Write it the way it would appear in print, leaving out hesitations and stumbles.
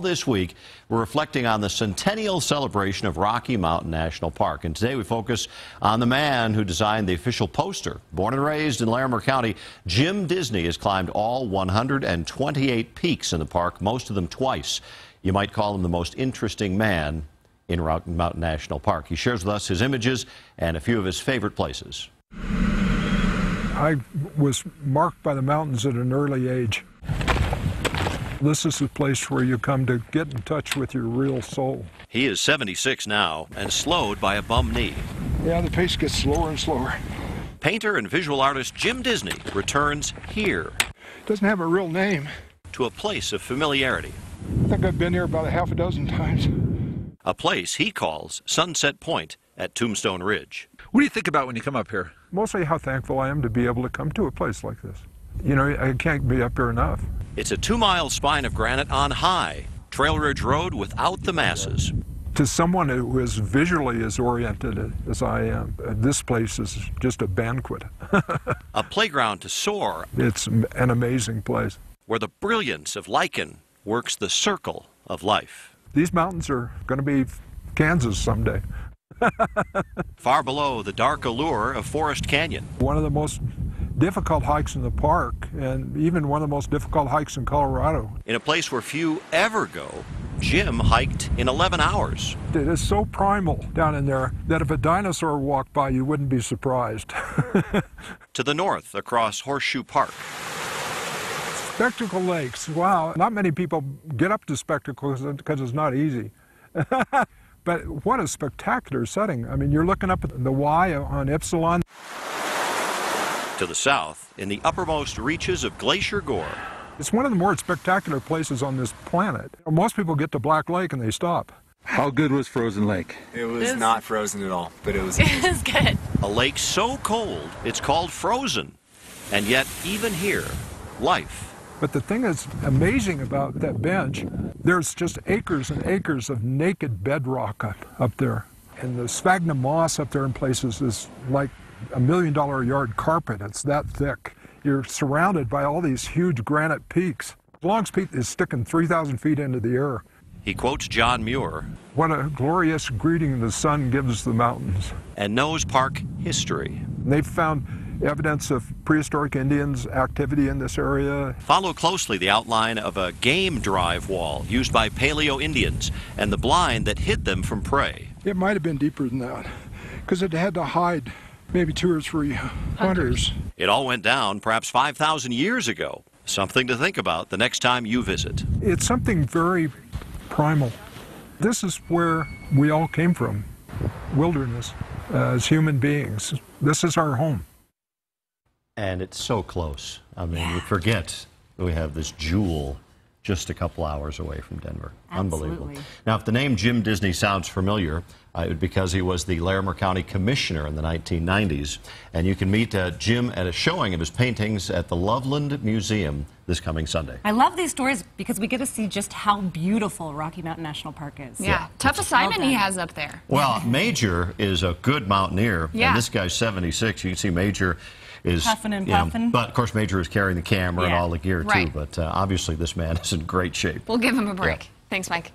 This week, we're reflecting on the centennial celebration of Rocky Mountain National Park. And today we focus on the man who designed the official poster. Born and raised in Larimer County, Jim Disney has climbed all 128 peaks in the park, most of them twice. You might call him the most interesting man in Rocky Mountain National Park. He shares with us his images and a few of his favorite places. I was marked by the mountains at an early age. This is the place where you come to get in touch with your real soul. He is 76 now and slowed by a bum knee. Yeah, the pace gets slower and slower. Painter and visual artist Jim Disney returns here. Doesn't have a real name. To a place of familiarity. I think I've been here about a half a dozen times. A place he calls Sunset Point at Tombstone Ridge. What do you think about when you come up here? Mostly how thankful I am to be able to come to a place like this. You know, I can't be up here enough. It's a 2-mile spine of granite on high, Trail Ridge Road without the masses. To someone who is visually as oriented as I am, this place is just a banquet. A playground to soar. It's an amazing place. Where the brilliance of lichen works the circle of life. These mountains are going to be Kansas someday. Far below, the dark allure of Forest Canyon. One of the most difficult hikes in the park, and even one of the most difficult hikes in Colorado. In a place where few ever go, Jim hiked in 11 hours. It is so primal down in there that if a dinosaur walked by, you wouldn't be surprised. To the north, across Horseshoe Park. Spectacle Lakes, wow. Not many people get up to Spectacle because it's not easy. But what a spectacular setting. I mean, you're looking up at the Y on Ypsilon. To the south, in the uppermost reaches of Glacier Gore. It's one of the more spectacular places on this planet. Most people get to Black Lake and they stop. How good was Frozen Lake? It was not frozen at all, but it was It was good. A lake so cold, it's called frozen. And yet, even here, life. But the thing that's amazing about that bench, there's just acres and acres of naked bedrock up there. And the sphagnum moss up there in places is like $1 million a yard carpet. It's that thick. You're surrounded by all these huge granite peaks. Longs Peak is sticking 3,000 feet into the air. He quotes John Muir. What a glorious greeting the sun gives the mountains. And knows park history. They've found evidence of prehistoric Indians' activity in this area. Follow closely the outline of a game drive wall used by Paleo Indians and the blind that hid them from prey. It might have been deeper than that, because it had to hide maybe 2 or 3 hunters. It all went down perhaps 5,000 years ago. Something to think about the next time you visit. It's something very primal. This is where we all came from, wilderness, as human beings. This is our home. And it's so close. I mean, we forget we have this jewel just a couple hours away from Denver. Absolutely. Unbelievable. Now, if the name Jim Disney sounds familiar, it would because he was the Larimer County Commissioner in the 1990s. And you can meet Jim at a showing of his paintings at the Loveland Museum this coming Sunday. I love these stories because we get to see just how beautiful Rocky Mountain National Park is. Yeah, tough assignment he has up there. Well, Major is a good mountaineer, and this guy's 76. You can see Major is puffing and puffing. But of course, Major is carrying the camera and all the gear too. Right. But obviously, this man is in great shape. We'll give him a break. Thanks, Mike.